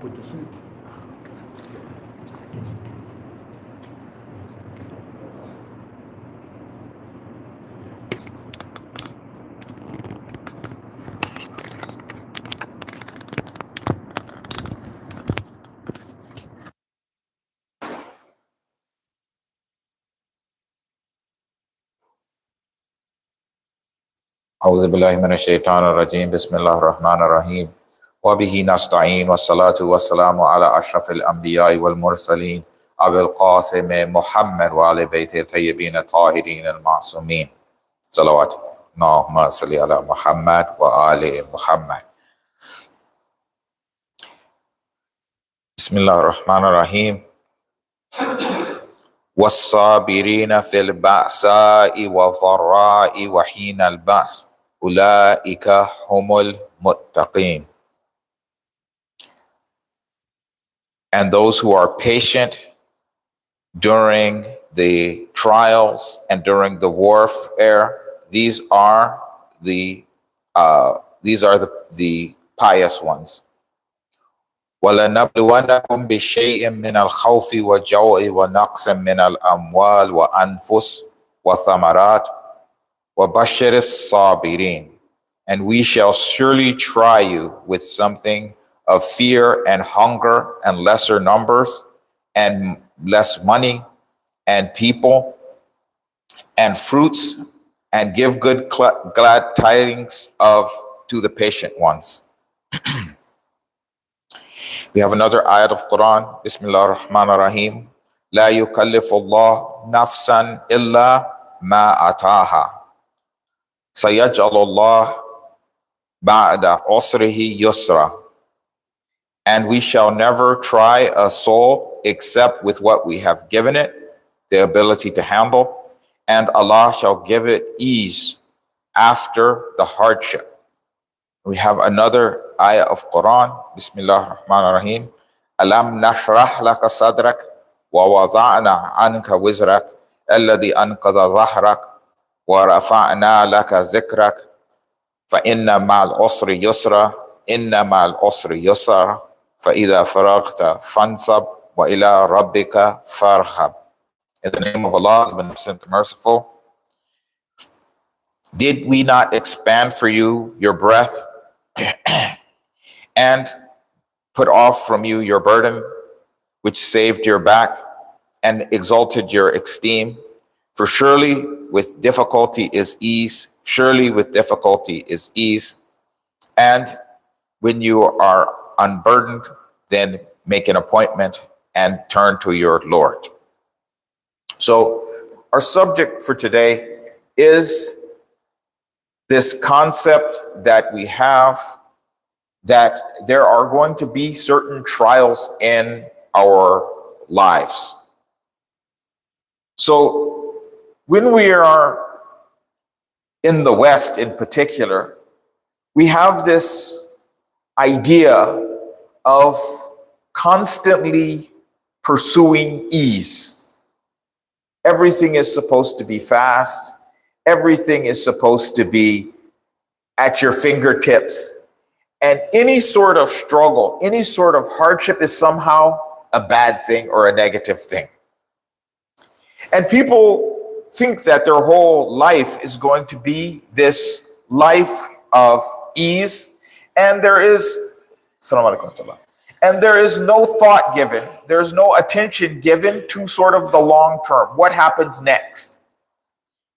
put to sleep. أعوذ بالله من الشيطان الرجيم بسم الله الرحمن الرحيم وبه نستعين والصلاة والسلام على أشرف الأنبياء والمرسلين أبي القاسم محمد وعلى بيته الطيبين الطاهرين المعصومين صلوات اللهم صل على محمد وآل محمد. بسم الله الرحمن الرحيم. والصابرين في البأساء والضراء وحين البأس أولئك هم المتقين. And those who are patient during the trials and during the warfare, these are the pious ones. وَلَنَبْلُوَنَّكُمْ بِشَيْءٍ مِّنَ الْخَوْفِ وَالْجُوعِ وَنَقْصٍ مِّنَ الْأَمْوَالِ وَأَنفُسِ وَثَمَرَاتِ وَبَشِّرِ الصَّابِرِينَ. And we shall surely try you with something of fear and hunger and lesser numbers and less money and people and fruits, and give good glad tidings to the patient ones. We have another ayat of Quran. Bismillah ar-Rahman ar-Rahim. La yukallifullah nafsan illa ma ataha. Sayaj'alullah ba'da usrihi yusra. And we shall never try a soul except with what we have given it, the ability to handle, and Allah shall give it ease after the hardship. We have another ayah of Quran. Bismillah ar-Rahman ar-Rahim. Alam nashrah laka sadrak wa wada'na anka wizrak alladhi anqadha dhahrak wa rafa'na laka zikrak fa inna ma'al usri yusra inna ma'al usri yusra fa idha faraghta fansab wa ila rabbika farhab. In the name of Allah, the Beneficent, the Merciful. Did we not expand for you your breath and put off from you your burden, which saved your back and exalted your esteem? For surely with difficulty is ease, surely with difficulty is ease. And when you are unburdened, then make an appointment and turn to your Lord. So our subject for today is this concept that we have, that there are going to be certain trials in our lives. So when we are in the West in particular, we have this idea of constantly pursuing ease. Everything is supposed to be fast. Everything is supposed to be at your fingertips. And any sort of struggle, any sort of hardship is somehow a bad thing or a negative thing. And people think that their whole life is going to be this life of ease. And there is, and there is no thought given, there's no attention given to sort of the long term. What happens next?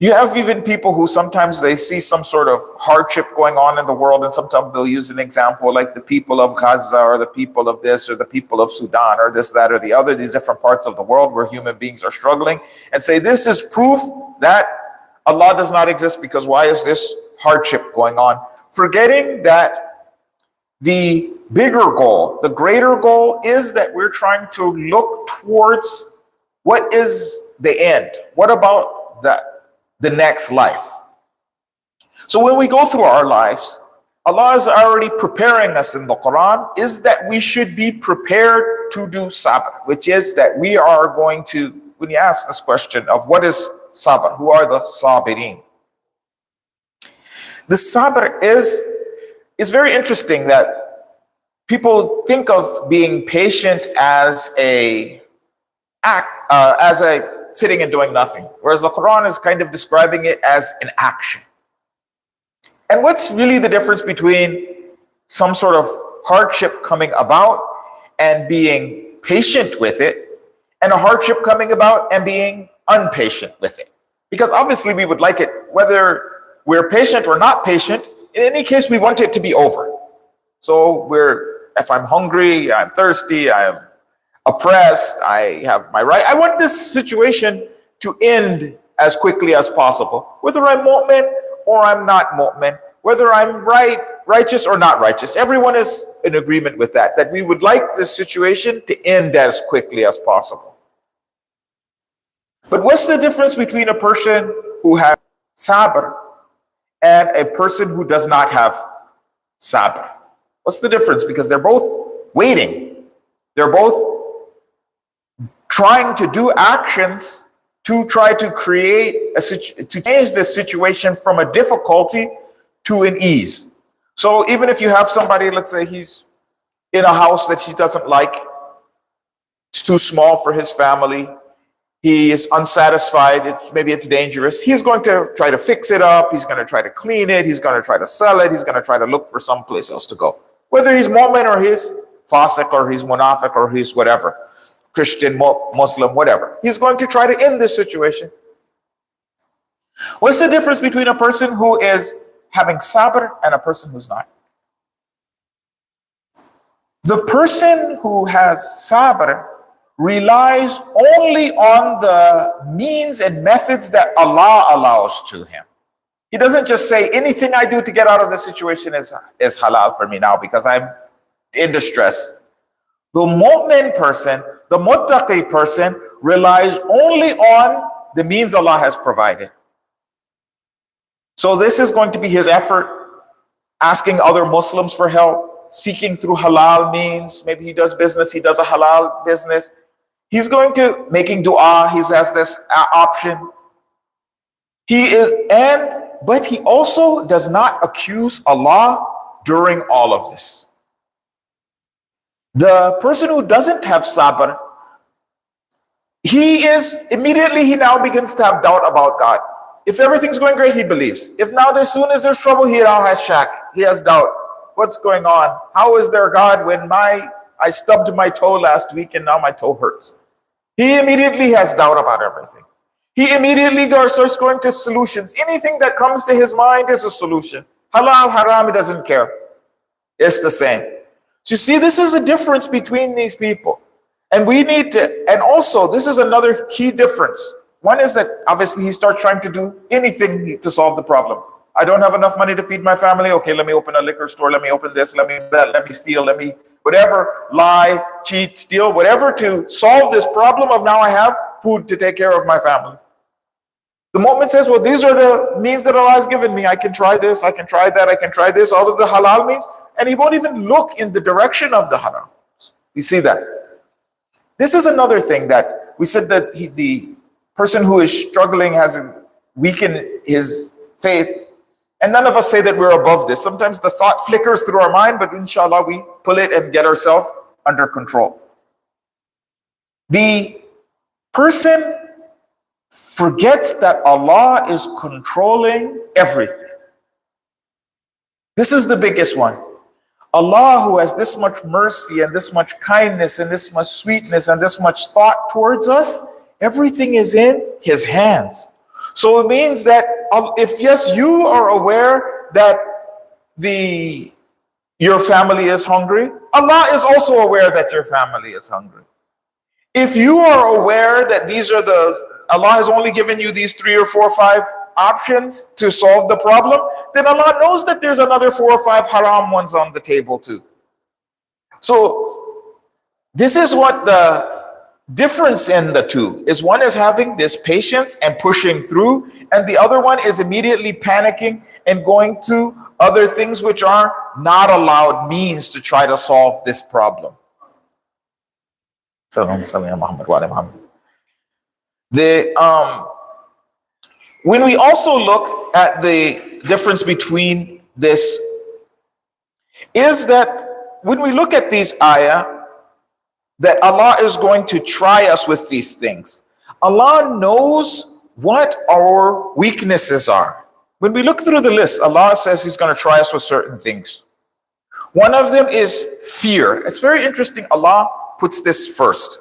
You have even people who sometimes they see some sort of hardship going on in the world, and sometimes they'll use an example like the people of Gaza or the people of this or the people of Sudan or this, that, or the other, these different parts of the world where human beings are struggling, and say this is proof that Allah does not exist, because why is this hardship going on? Forgetting that the bigger goal, the greater goal is that we're trying to look towards what is the end. What about the next life? So when we go through our lives, Allah is already preparing us in the Quran, is that we should be prepared to do sabr, which is that we are going to, when you ask this question of what is sabr, who are the sabirin? The sabr is very interesting that people think of being patient as a sitting and doing nothing, whereas the Quran is kind of describing it as an action. And what's really the difference between some sort of hardship coming about and being patient with it, and a hardship coming about and being impatient with it? Because obviously we would like it, whether we're patient or not patient, in any case, we want it to be over. So if I'm hungry, I'm thirsty, I'm oppressed, I have my right, I want this situation to end as quickly as possible, whether I'm mu'min or I'm not mu'min, whether I'm righteous or not righteous. Everyone is in agreement with that we would like this situation to end as quickly as possible. But what's the difference between a person who has sabr and a person who does not have sabr? What's the difference? Because they're both waiting. They're both trying to do actions to try to to change this situation from a difficulty to an ease. So even if you have somebody, let's say he's in a house that he doesn't like, it's too small for his family, he is unsatisfied, maybe it's dangerous, he's going to try to fix it up, he's going to try to clean it, he's going to try to sell it, he's going to try to look for someplace else to go. Whether he's mu'min or he's fasiq or he's munafiq or he's whatever, Christian, Muslim, whatever, he's going to try to end this situation. What's the difference between a person who is having sabr and a person who's not? The person who has sabr relies only on the means and methods that Allah allows to him. He doesn't just say, anything I do to get out of this situation is halal for me now because I'm in distress. The mu'min person, the muttaqi person, relies only on the means Allah has provided. So this is going to be his effort, asking other Muslims for help, seeking through halal means. Maybe he does business, he does a halal business. He's going to making dua, he has this option. But he also does not accuse Allah during all of this. The person who doesn't have sabr, he now begins to have doubt about God. If everything's going great, he believes. If now as soon as there's trouble, he now has shak. He has doubt. What's going on? How is there God when I stubbed my toe last week and now my toe hurts? He immediately has doubt about everything. He immediately starts going to solutions. Anything that comes to his mind is a solution. Halal, haram, he doesn't care. It's the same. So you see, this is a difference between these people. And we need to, and also this is another key difference. One is that obviously he starts trying to do anything to solve the problem. I don't have enough money to feed my family. Okay, let me open a liquor store. Let me open this. Let me that. Let me steal. Let me whatever, lie, cheat, steal, whatever to solve this problem of now I have food to take care of my family. The moment says, well, these are the means that Allah has given me. I can try this. I can try that. I can try this. All of the halal means. And he won't even look in the direction of the haram. You see that? This is another thing that we said that the person who is struggling has weakened his faith. And none of us say that we're above this. Sometimes the thought flickers through our mind, but inshallah we pull it and get ourselves under control. The person forgets that Allah is controlling everything. This is the biggest one. Allah, who has this much mercy and this much kindness and this much sweetness and this much thought towards us, everything is in his hands. So it means that if yes, you are aware that your family is hungry, Allah is also aware that your family is hungry. If you are aware that Allah has only given you these 3 or 4 or 5 options to solve the problem, then Allah knows that there's another 4 or 5 haram ones on the table too. So this is what the difference in the two is. One is having this patience and pushing through, and the other one is immediately panicking and going to other things which are not allowed means to try to solve this problem. When we also look at the difference between this, is that when we look at these ayah, that Allah is going to try us with these things. Allah knows what our weaknesses are. When we look through the list, Allah says He's going to try us with certain things. One of them is fear. It's very interesting. Allah puts this first.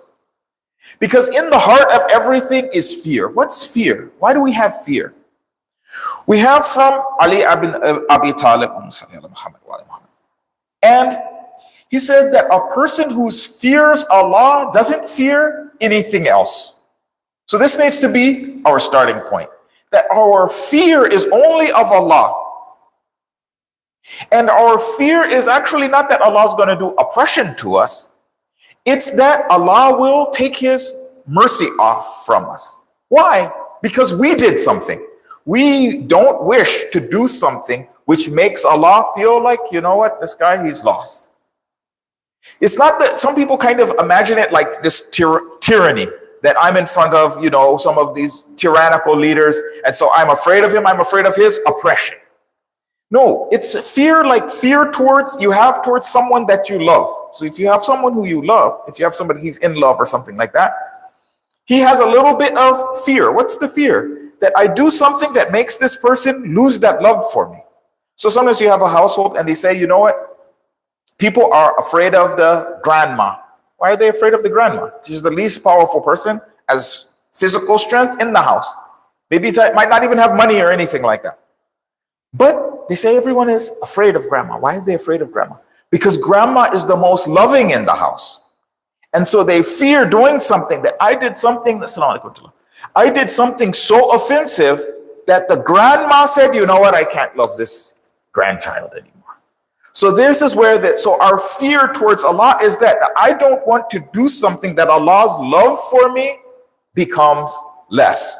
Because in the heart of everything is fear. What's fear? Why do we have fear? We have from Ali ibn Abi Talib, and he said that a person who fears Allah doesn't fear anything else. So this needs to be our starting point, that our fear is only of Allah. And our fear is actually not that Allah is going to do oppression to us. It's that Allah will take His mercy off from us. Why? Because we did something. We don't wish to do something which makes Allah feel like, you know what, this guy, he's lost. It's not that some people kind of imagine it like this tyranny, that I'm in front of, you know, some of these tyrannical leaders, and so I'm afraid of him, I'm afraid of his oppression. No, it's fear, like fear you have towards someone that you love. So if you have someone who you love, if you have somebody he's in love or something like that, he has a little bit of fear. What's the fear? That I do something that makes this person lose that love for me. So sometimes you have a household and they say, you know what? People are afraid of the grandma. Why are they afraid of the grandma? She's the least powerful person, as physical strength in the house. Maybe it might not even have money or anything like that. But they say everyone is afraid of grandma. Why is they afraid of grandma? Because grandma is the most loving in the house. And so they fear doing something that I did something so offensive that the grandma said, you know what, I can't love this grandchild anymore. So this is where so our fear towards Allah is that I don't want to do something that Allah's love for me becomes less.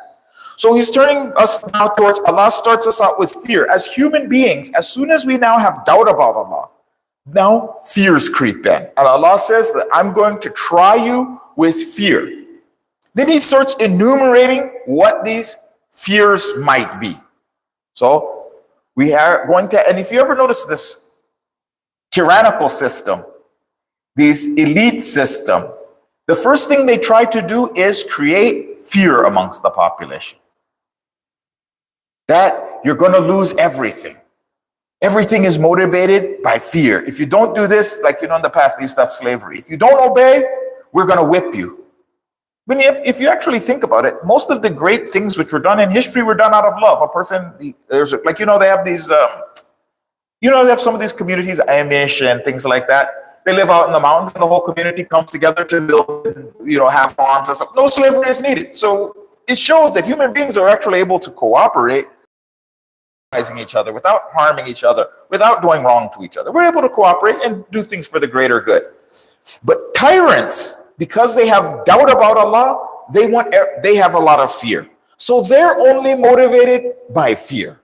So He's turning us now towards Allah. Starts us out with fear. As human beings, as soon as we now have doubt about Allah, now fears creep in. And Allah says that I'm going to try you with fear. Then He starts enumerating what these fears might be. So we are going to, and if you ever notice this tyrannical system, this elite system, the first thing they try to do is create fear amongst the population. That you're going to lose everything. Everything is motivated by fear. If you don't do this, like, you know, in the past, they used to have slavery. If you don't obey, we're going to whip you. When if you actually think about it, most of the great things which were done in history were done out of love. A person, there's like, you know, they have these, you know, they have some of these communities, Amish and things like that. They live out in the mountains and the whole community comes together to build, you know, have farms and stuff. No slavery is needed. So it shows that human beings are actually able to cooperate, each other without harming each other, without doing wrong to each other. We're able to cooperate and do things for the greater good. But tyrants, because they have doubt about Allah, they have a lot of fear. So they're only motivated by fear.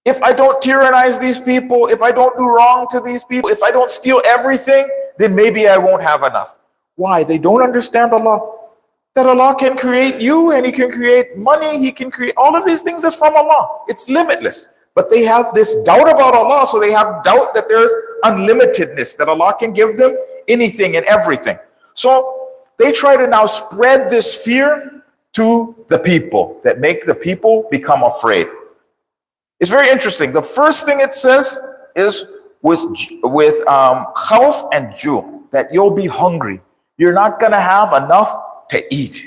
If I don't tyrannize these people, if I don't do wrong to these people, if I don't steal everything, then maybe I won't have enough. Why? They don't understand Allah. That Allah can create you and He can create money, He can create all of these things is from Allah. It's limitless. But they have this doubt about Allah, so they have doubt that there's unlimitedness, that Allah can give them anything and everything. So they try to now spread this fear to the people, that make the people become afraid. It's very interesting. The first thing it says is with khawf and ju', that you'll be hungry. You're not going to have enough to eat.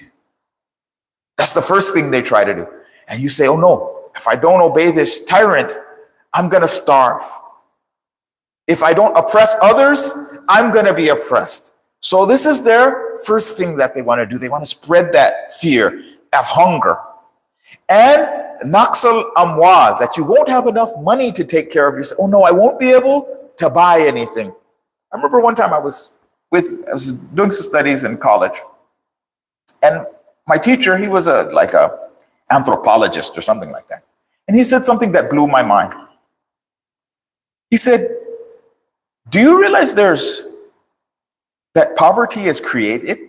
That's the first thing they try to do. And you say, oh no, if I don't obey this tyrant, I'm going to starve. If I don't oppress others, I'm going to be oppressed. So this is their first thing that they want to do. They want to spread that fear of hunger. And naqsal amwal, that you won't have enough money to take care of yourself. Oh no, I won't be able to buy anything. I remember one time I was doing some studies in college. And my teacher, he was like a anthropologist or something like that. And he said something that blew my mind. He said, do you realize that poverty is created?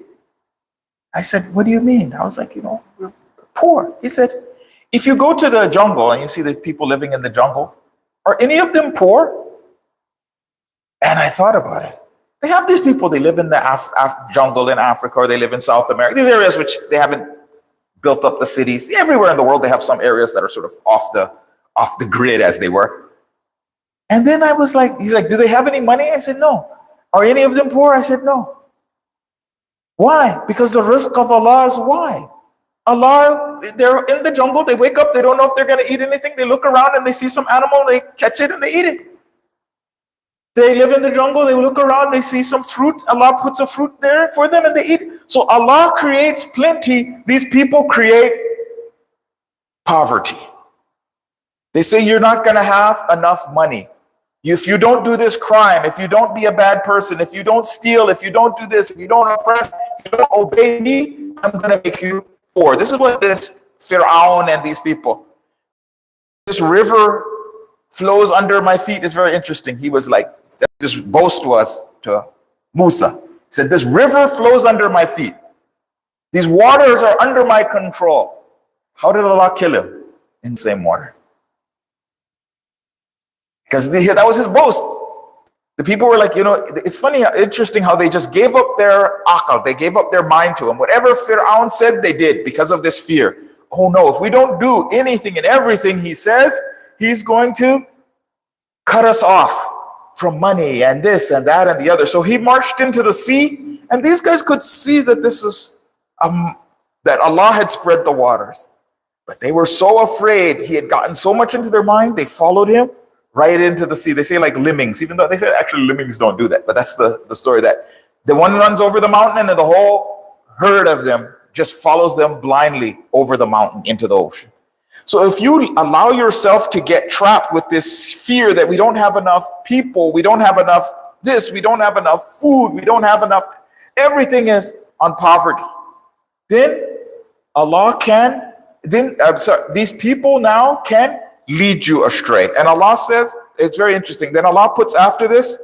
I said, what do you mean? I was like, you know, we're poor. He said, if you go to the jungle and you see the people living in the jungle, are any of them poor? And I thought about it. They have these people, they live in the jungle in Africa, or they live in South America, these areas which they haven't built up the cities. Everywhere in the world, they have some areas that are sort of off the grid, as they were. And then I was like, he's like, do they have any money? I said, no. Are any of them poor? I said, no. Why? Because the rizq of Allah is why. Allah, they're in the jungle, they wake up, they don't know if they're going to eat anything. They look around and they see some animal, they catch it and they eat it. They live in the jungle, they look around, they see some fruit, Allah puts a fruit there for them and they eat. So Allah creates plenty, these people create poverty. They say you're not going to have enough money. If you don't do this crime, if you don't be a bad person, if you don't steal, if you don't do this, if you don't oppress, if you don't obey me, I'm going to make you poor. This is what this Fir'aun and these people. This river flows under my feet is very interesting. He was like, this boast was to Musa. He said, this river flows under my feet. These waters are under my control. How did Allah kill him? In the same water. Because that was his boast. The people were like, it's funny, interesting how they just gave up their aql, they gave up their mind to him. Whatever Fir'aun said, they did because of this fear. Oh no, if we don't do anything and everything he says, he's going to cut us off from money and this and that and the other. So he marched into the sea, and these guys could see that this was, that Allah had spread the waters. But they were so afraid, he had gotten so much into their mind, they followed him right into the sea. They say like lemmings, even though they said actually lemmings don't do that. But that's the story, that the one runs over the mountain and then the whole herd of them just follows them blindly over the mountain into the ocean. So if you allow yourself to get trapped with this fear that we don't have enough people, we don't have enough this, we don't have enough food, we don't have enough, everything is on poverty, then Allah can, these people now can lead you astray. And Allah says, it's very interesting, then Allah puts after this,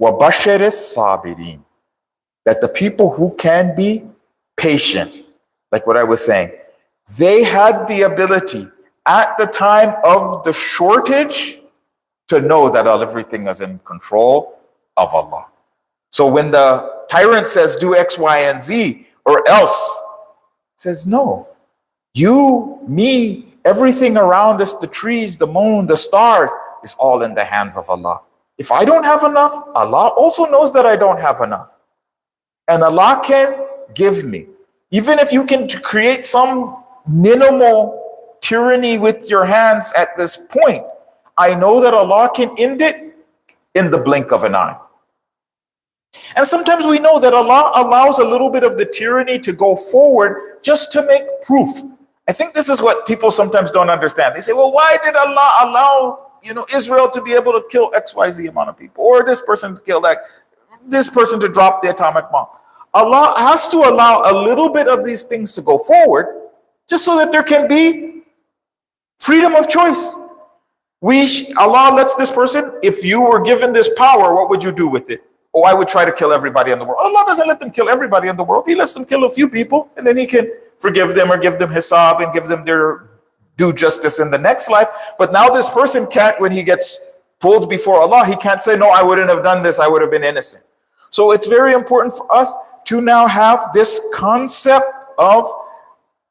وَبَشَّرِ الصَّابِرِينَ, that the people who can be patient, like what I was saying, they had the ability at the time of the shortage to know that everything is in control of Allah. So when the tyrant says do X, Y, and Z, or else, says no, you, me, everything around us, the trees, the moon, the stars, is all in the hands of Allah. If I don't have enough, Allah also knows that I don't have enough. And Allah can give me. Even if you can create some minimal tyranny with your hands at this point, I know that Allah can end it in the blink of an eye. And sometimes we know that Allah allows a little bit of the tyranny to go forward just to make proof. I think this is what people sometimes don't understand. They say, well, why did Allah allow, Israel to be able to kill XYZ amount of people, or this person to kill that, this person to drop the atomic bomb? Allah has to allow a little bit of these things to go forward just so that there can be freedom of choice. Allah lets this person, if you were given this power, what would you do with it? Oh, I would try to kill everybody in the world. Allah doesn't let them kill everybody in the world. He lets them kill a few people, and then he can forgive them or give them hisab and give them their due justice in the next life. But now this person can't, when he gets pulled before Allah, he can't say, no, I wouldn't have done this, I would have been innocent. So it's very important for us to now have this concept of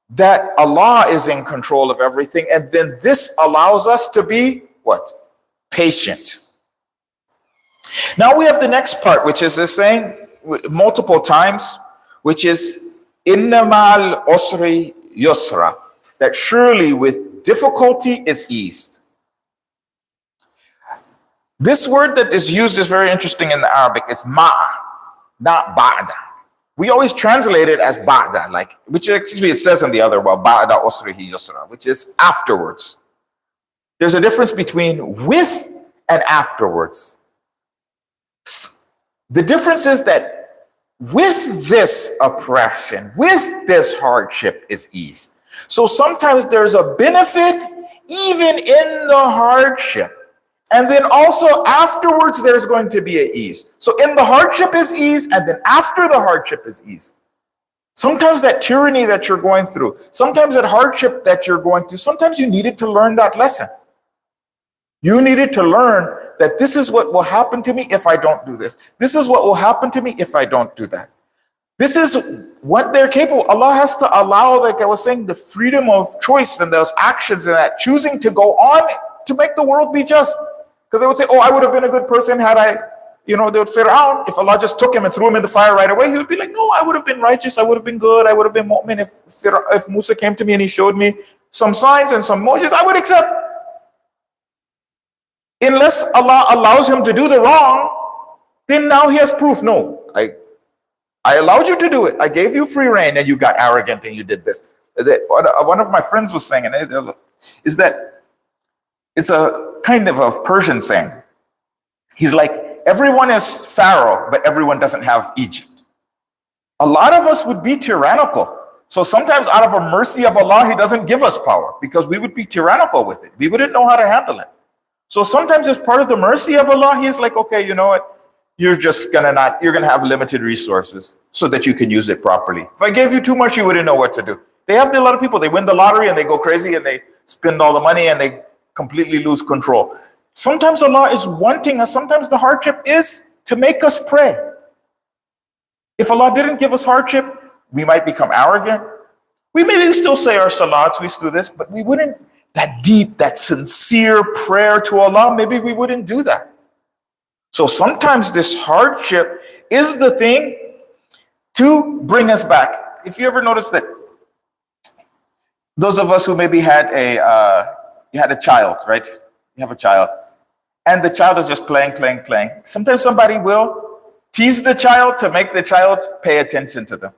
that Allah is in control of everything, and then this allows us to be what? Patient. Now we have the next part, which is this saying multiple times, which is inna ma'al usri yusra, that surely with difficulty is eased. This word that is used is very interesting in the Arabic. It's ma'a, not ba'da. We always translate it as ba'da, which actually it says in the other, well, ba'da usrihi yusra, which is afterwards. There's a difference between with and afterwards. The difference is that with this oppression, with this hardship is ease. So sometimes there's a benefit even in the hardship. And then also afterwards, there's going to be an ease. So in the hardship is ease, and then after the hardship is ease. Sometimes that tyranny that you're going through, sometimes that hardship that you're going through, sometimes you needed to learn that lesson. You needed to learn that this is what will happen to me if I don't do this. This is what will happen to me if I don't do that. This is what they're capable. Allah has to allow, like I was saying, the freedom of choice and those actions and that choosing to go on to make the world be just. Because they would say, oh, I would have been a good person had I, they would Fir'aun, if Allah just took him and threw him in the fire right away, he would be like, no, I would have been righteous, I would have been good, I would have been mu'min. If Musa came to me and he showed me some signs and some mu'jiz, I would accept. Unless Allah allows him to do the wrong, then now he has proof. No, I allowed you to do it. I gave you free reign and you got arrogant and you did this. One of my friends was saying, is that it's a kind of a Persian saying. He's like, everyone is Pharaoh, but everyone doesn't have Egypt. A lot of us would be tyrannical. So sometimes out of a mercy of Allah, he doesn't give us power because we would be tyrannical with it. We wouldn't know how to handle it. So sometimes as part of the mercy of Allah, he's like, okay, you know what? You're gonna have limited resources so that you can use it properly. If I gave you too much, you wouldn't know what to do. They have a lot of people, they win the lottery and they go crazy and they spend all the money and they completely lose control. Sometimes Allah is wanting us, sometimes the hardship is to make us pray. If Allah didn't give us hardship, we might become arrogant. We may still say our salats, we do this, but we wouldn't, that deep, that sincere prayer to Allah, maybe we wouldn't do that. So sometimes this hardship is the thing to bring us back. If you ever notice that those of us who maybe had you had a child, right? You have a child and the child is just playing. Sometimes somebody will tease the child to make the child pay attention to them.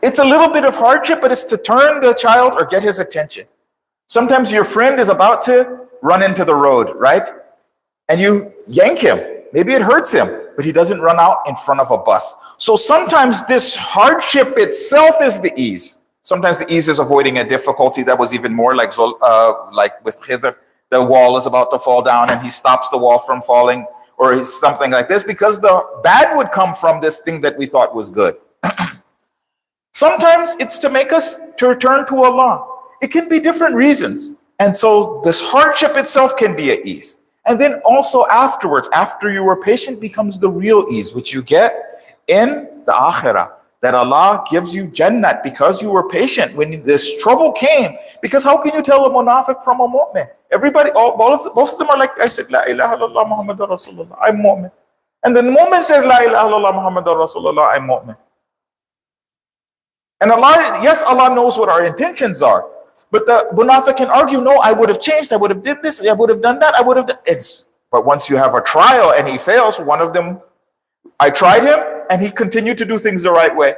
It's a little bit of hardship, but it's to turn the child or get his attention. Sometimes your friend is about to run into the road, right? And you yank him. Maybe it hurts him, but he doesn't run out in front of a bus. So sometimes this hardship itself is the ease. Sometimes the ease is avoiding a difficulty that was even more like with Khidr. The wall is about to fall down and he stops the wall from falling or something like this because the bad would come from this thing that we thought was good. Sometimes it's to make us to return to Allah. It can be different reasons. And so this hardship itself can be an ease. And then also afterwards, after you were patient, becomes the real ease, which you get in the akhirah. That Allah gives you Jannat because you were patient when this trouble came. Because how can you tell a munafiq from a mu'min? Everybody, both of them are like, I said, La ilaha illallah Muhammadur Rasulullah, I'm mu'min. And then the mu'min says, La ilaha illallah Muhammadur Rasulullah, I'm mu'min. And Allah, yes, Allah knows what our intentions are. But the munafiq can argue, no, I would have changed, I would have did this, I would have done that, I would have done it. But once you have a trial and he fails, one of them, I tried him and he continued to do things the right way.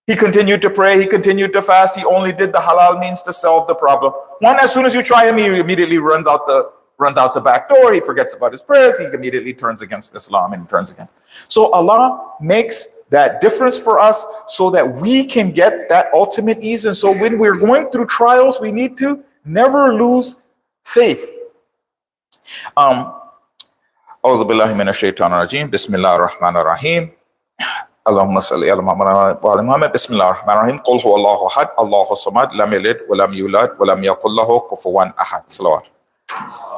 He continued to pray, he continued to fast, he only did the halal means to solve the problem. One, as soon as you try him, he immediately runs out the back door, he forgets about his prayers, he immediately turns against Islam and turns against. So Allah makes that difference for us so that we can get that ultimate ease. And so when we're going through trials, we need to never lose faith. أعوذ بالله من الشيطان الرجيم بسم الله الرحمن الرحيم اللهم صل على محمد بسم الله الرحمن الرحيم قل هو الله أحد الله الصمد لم يلد ولم يولد ولم يكن له كفوا أحد صلوات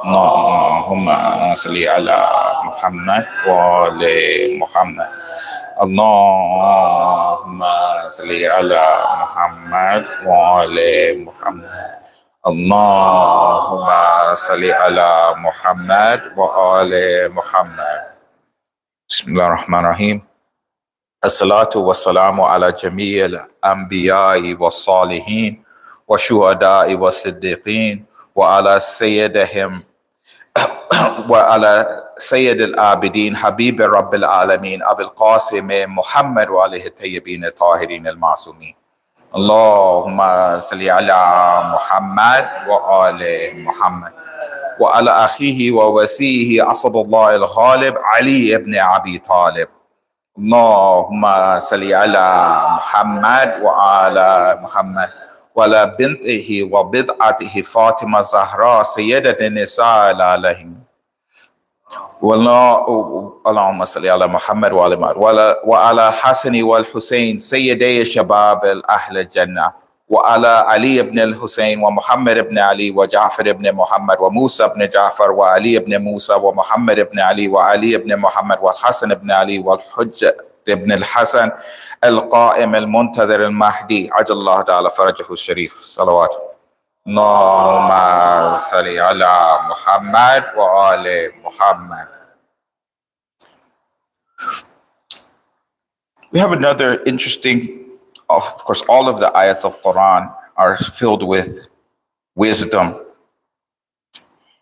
اللهم صل على محمد وآل محمد اللهم صل على محمد وآل محمد اللهم صل على محمد وآل محمد بسم الله الرحمن الرحيم الصلاة والسلام على جميع الأنبياء والصالحين والشهداء والصديقين وعلى سيد العابدين حبيب رب العالمين أبي القاسم محمد وعليه الطيبين الطاهرين المعصومين اللهم صل على محمد وآل محمد وعلى أخيه ووسيه أسد الله الغالب علي بن أبي طالب اللهم صل على محمد وعلى محمد وعلى بنته وبضعته فاطمة الزهراء سيدة النساء العالمين اللهم صل على محمد وعلى حسن والحسين سيدي شباب أهل الجنة وعلى علي بن الحسين ومحمد بن علي وجعفر بن محمد وموسى بن جعفر وعلي بن موسى ومحمد بن علي وعلي بن محمد والحسن بن علي والحجة بن الحسن القائم المنتظر المهدي عجل الله تعالى فرجه الشريف صلوات اللهم صل على محمد وآل محمد. We have another interesting, of course, all of the ayats of Quran are filled with wisdom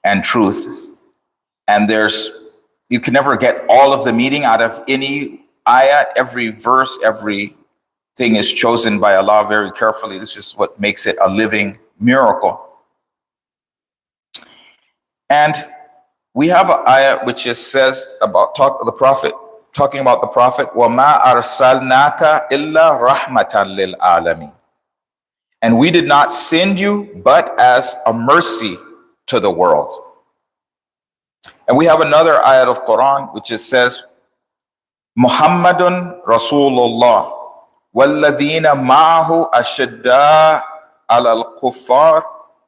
and truth. And you can never get all of the meaning out of any ayat. Every verse, everything is chosen by Allah very carefully. This is what makes it a living miracle. And we have an ayat which says about the Prophet, talking about the Prophet, وَمَا أَرْسَلْنَاكَ إِلَّا رَحْمَةً لِلْعَالَمِينَ. And we did not send you but as a mercy to the world. And we have another ayat of Quran which says, Muhammadun Rasulullah walladhina ma'ahu ashidda al-kuffar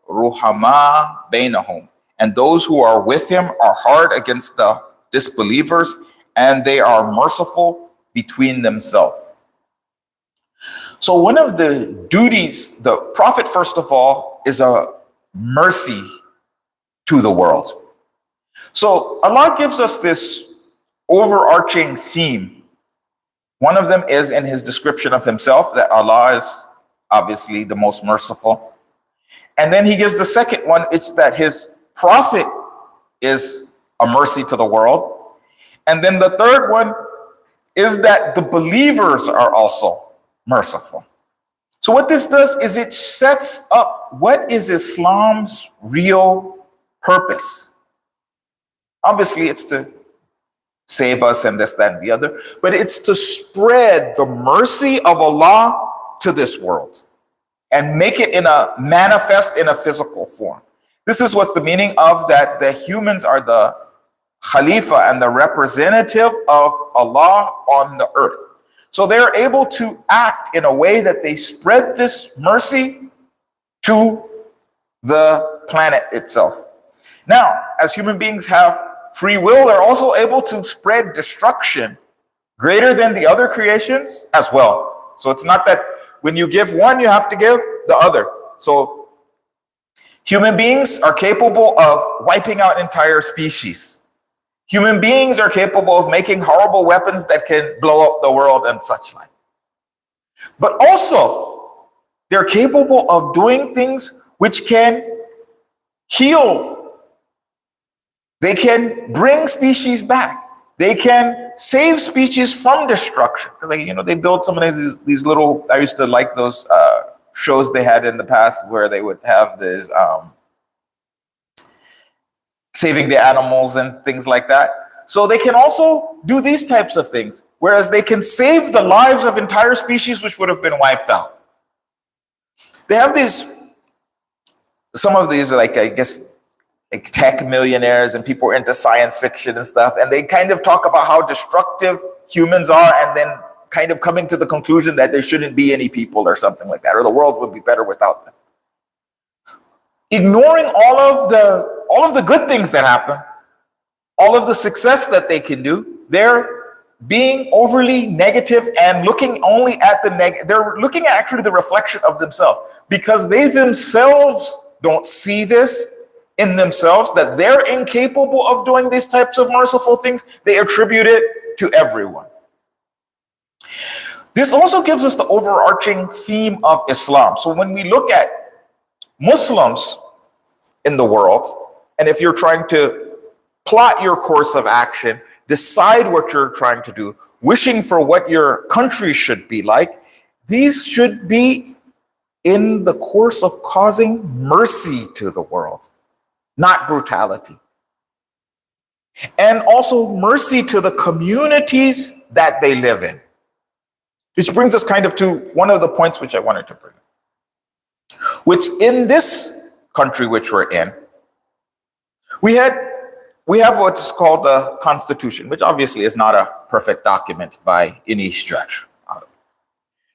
ruhama bainahum. And those who are with him are hard against the disbelievers, and they are merciful between themselves. So one of the duties, the Prophet, first of all, is a mercy to the world. So Allah gives us this overarching theme. One of them is in his description of himself, that Allah is obviously the most merciful. And then he gives the second one, it's that his Prophet is a mercy to the world. And then the third one is that the believers are also merciful. So what this does is it sets up what is Islam's real purpose. Obviously, it's to save us and this, that, and the other, but it's to spread the mercy of Allah to this world and make it manifest in a physical form. This is what's the meaning of that the humans are the Khalifa and the representative of Allah on the earth. So they're able to act in a way that they spread this mercy to the planet itself. Now, as human beings have free will, they're also able to spread destruction greater than the other creations as well. So it's not that when you give one, you have to give the other. So human beings are capable of wiping out entire species. Human beings are capable of making horrible weapons that can blow up the world and such like. But also, they're capable of doing things which can heal. They can bring species back. They can save species from destruction. They built some of these little, I used to like those shows they had in the past where they would have this saving the animals and things like that. So they can also do these types of things, whereas they can save the lives of entire species which would have been wiped out. They have some of these, like tech millionaires and people are into science fiction and stuff, and they kind of talk about how destructive humans are, and then kind of coming to the conclusion that there shouldn't be any people or something like that, or the world would be better without them. Ignoring all of the good things that happen, all of the success that they can do, they're being overly negative and looking only at they're looking at actually the reflection of themselves, because they themselves don't see this in themselves, that they're incapable of doing these types of merciful things. They attribute it to everyone. This also gives us the overarching theme of Islam. So when we look at Muslims in the world, and if you're trying to plot your course of action, decide what you're trying to do, wishing for what your country should be like, these should be in the course of causing mercy to the world, not brutality. And also mercy to the communities that they live in. Which brings us kind of to one of the points which I wanted to bring up, which in this country which we're in, we have what's called the Constitution, which obviously is not a perfect document by any stretch.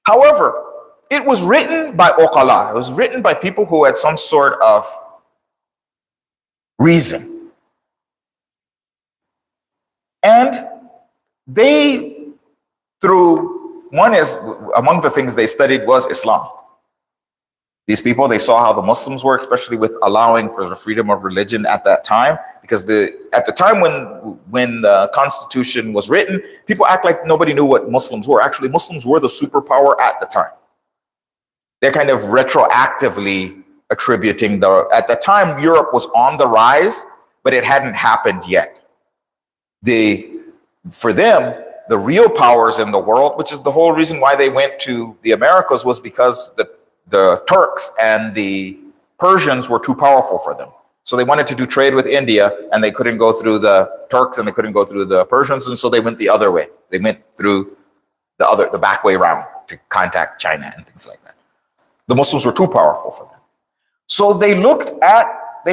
However, it was written by uqala. It was written by people who had some sort of reason. And they, among the things they studied was Islam. These people, they saw how the Muslims were, especially with allowing for the freedom of religion at that time, because at the time when the Constitution was written, people act like nobody knew what Muslims were. Actually, Muslims were the superpower at the time. They're kind of retroactively attributing at the time, Europe was on the rise, but it hadn't happened yet. For them, the real powers in the world, which is the whole reason why they went to the Americas, was because the Turks and the Persians were too powerful for them. So they wanted to do trade with India, and they couldn't go through the Turks and they couldn't go through the Persians, and so they went the other way. They went through the back way around to contact China and things like that. The Muslims were too powerful for them. So they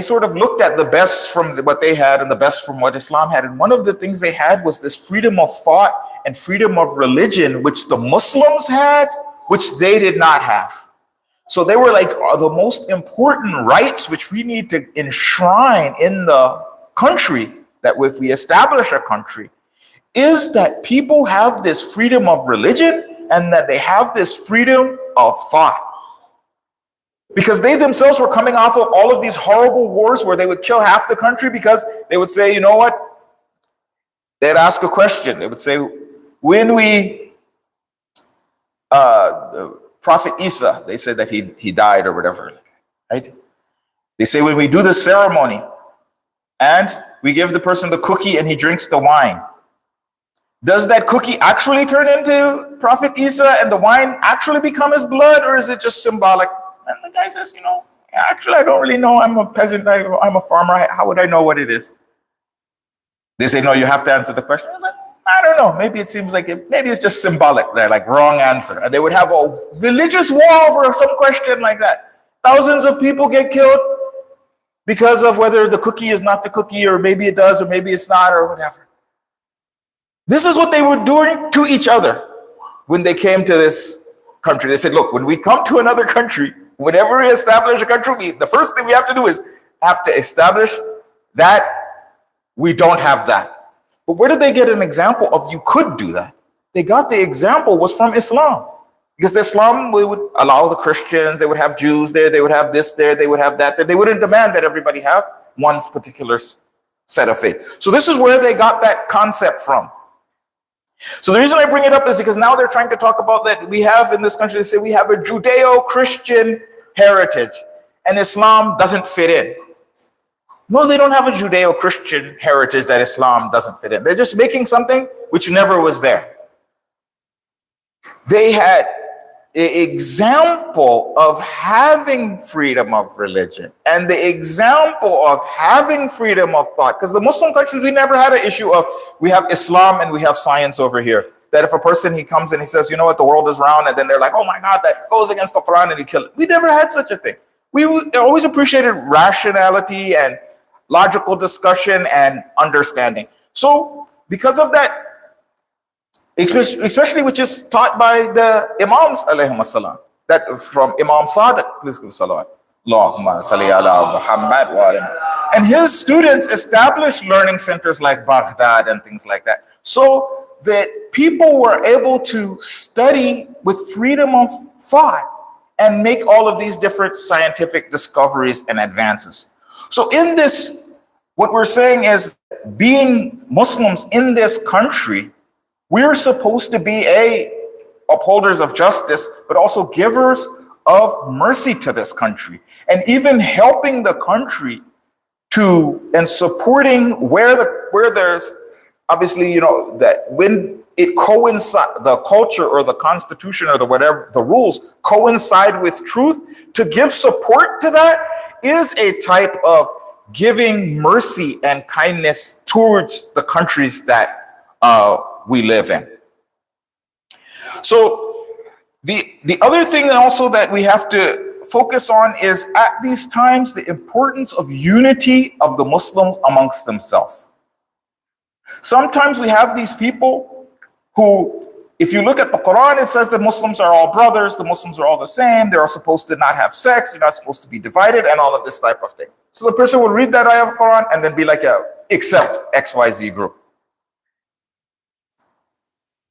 sort of looked at the best from what they had and the best from what Islam had. And one of the things they had was this freedom of thought and freedom of religion, which the Muslims had, which they did not have. So they were like, the most important rights which we need to enshrine in the country, that if we establish a country, is that people have this freedom of religion and that they have this freedom of thought. Because they themselves were coming off of all of these horrible wars where they would kill half the country because they would say, you know what? They'd ask a question. They would say, when Prophet Isa, they said that he died or whatever, right? They say when we do the ceremony and we give the person the cookie and he drinks the wine, does that cookie actually turn into Prophet Isa and the wine actually become his blood, or is it just symbolic? And the guy says, actually, I don't really know. I'm a peasant. I'm a farmer. How would I know what it is? They say, no, you have to answer the question. I'm like, I don't know. Maybe it seems like maybe it's just symbolic. They're like, wrong answer. And they would have a religious war over some question like that. Thousands of people get killed because of whether the cookie is not the cookie, or maybe it does, or maybe it's not, or whatever. This is what they were doing to each other when they came to this country. They said, look, when we come to another country, whenever we establish a country, the first thing we have to do is have to establish that we don't have that. But where did they get an example of you could do that? They got the example was from Islam. Because Islam, we would allow the Christians, they would have Jews there, they would have this there, they would have that there. They wouldn't demand that everybody have one particular set of faith. So this is where they got that concept from. So the reason I bring it up is because now they're trying to talk about that we have in this country, they say we have a Judeo-Christian heritage and Islam doesn't fit in. No, they don't have a Judeo-Christian heritage that Islam doesn't fit in. They're just making something which never was there. They had an example of having freedom of religion and the example of having freedom of thought. Because the Muslim countries, we never had an issue of we have Islam and we have science over here. That if a person, he comes and he says, you know what, the world is round, and then they're like, oh my God, that goes against the Quran, and you kill it. We never had such a thing. We always appreciated rationality and logical discussion and understanding. So because of that, especially which is taught by the Imams alayhim assalam, that from Imam Sadiq, please give salawat, Allahumma salli ala Muhammad wa alayhi. And his students established learning centers like Baghdad and things like that, so that people were able to study with freedom of thought and make all of these different scientific discoveries and advances. So in this, what we're saying is, being Muslims in this country, we're supposed to be upholders of justice, but also givers of mercy to this country, and even helping the country and supporting where there's obviously, that when it coincides, the culture or the constitution or the whatever, the rules coincide with truth, to give support to that is a type of giving mercy and kindness towards the countries that we live in. So the other thing also that we have to focus on is, at these times, the importance of unity of the Muslims amongst themselves. Sometimes we have these people who If you look at the Quran, it says that Muslims are all brothers, the Muslims are all the same, they're all supposed to not have sex, you're not supposed to be divided, and all of this type of thing. So the person will read that ayah of Quran and then be like, yeah, except XYZ group.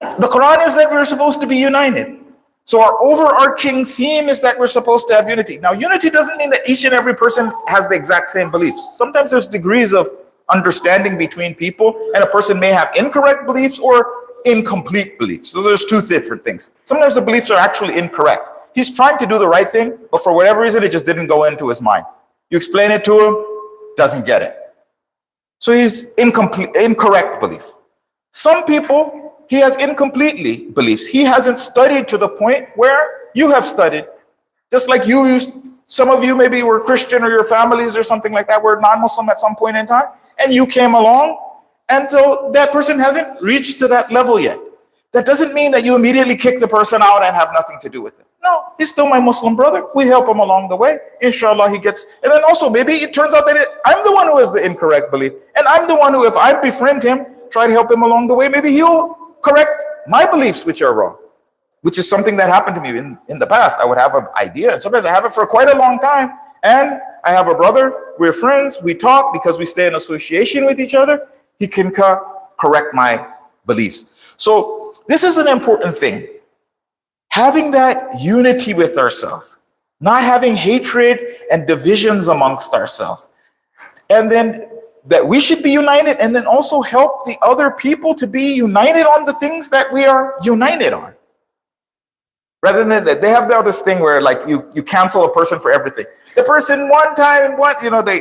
The Quran is that we're supposed to be united. So our overarching theme is that we're supposed to have unity. Now, unity doesn't mean that each and every person has the exact same beliefs. Sometimes there's degrees of understanding between people, and a person may have incorrect beliefs or incomplete beliefs. So there's two different things. Sometimes the beliefs are actually incorrect. He's trying to do the right thing, but for whatever reason, it just didn't go into his mind. You explain it to him, doesn't get it. So he's incorrect belief. Some people, he has incompletely beliefs. He hasn't studied to the point where you have studied. Just like you used, some of you maybe were Christian, or your families or something like that were non-Muslim at some point in time, and you came along, and so that person hasn't reached to that level yet. That doesn't mean that you immediately kick the person out and have nothing to do with it. No, he's still my Muslim brother. We help him along the way. Inshallah, he gets, and then also maybe it turns out that I'm the one who has the incorrect belief, and I'm the one who, if I befriend him, try to help him along the way, maybe he'll correct my beliefs, which are wrong, which is something that happened to me in the past. I would have an idea, and sometimes I have it for quite a long time, and I have a brother, we're friends, we talk because we stay in association with each other. He can correct my beliefs. So this is an important thing. Having that unity with ourselves, not having hatred and divisions amongst ourselves, and then that we should be united, and then also help the other people to be united on the things that we are united on. Rather than that, they have this thing where like you cancel a person for everything. The person one time,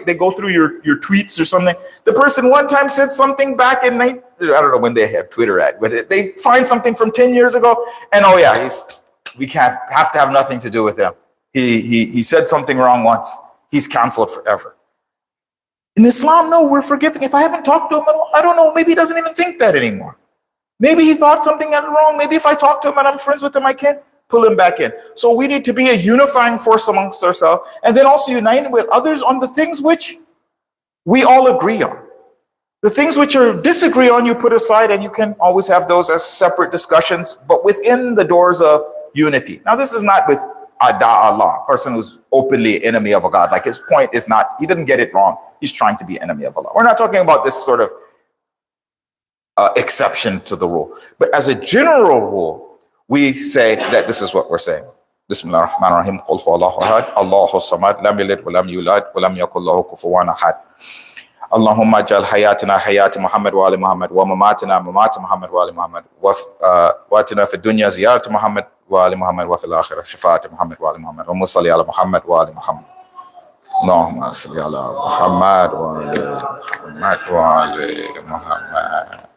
they go through your tweets or something. The person one time said something back in, I don't know when they have Twitter at, but they find something from 10 years ago, and oh yeah, we can't have to have nothing to do with him. He said something wrong once. He's canceled forever. In Islam, no, we're forgiving. If I haven't talked to him at all, I don't know, maybe he doesn't even think that anymore. Maybe he thought something wrong. Maybe if I talk to him and I'm friends with him, I can pull him back in. So we need to be a unifying force amongst ourselves, and then also uniting with others on the things which we all agree on. The things which you disagree on, you put aside, and you can always have those as separate discussions, but within the doors of unity. Now, this is not with Ada Allah, a person who's openly enemy of a God. Like his point is not, he didn't get it wrong. He's trying to be enemy of Allah. We're not talking about this sort of exception to the rule. But as a general rule, we say that this is what we're saying. Bismillah ar-Rahman ar-Rahim. Qul huwallahu ahad, Allahu samad, lam yalid wa lam yulad, wa lam yakul lahu kufuwan ahad. Allahumma ajal hayatina hayati Muhammad wa ali Muhammad, wa mamatina mamati Muhammad wa ali Muhammad, wa atina fi dunya ziyarati Muhammad wa ali Muhammad, wa fil akhirah shafaati Muhammad wa ali Muhammad, wa salli ala Muhammad wa ali Muhammad. Allahumma salli ala Muhammad wa ali Muhammad wa ali Muhammad.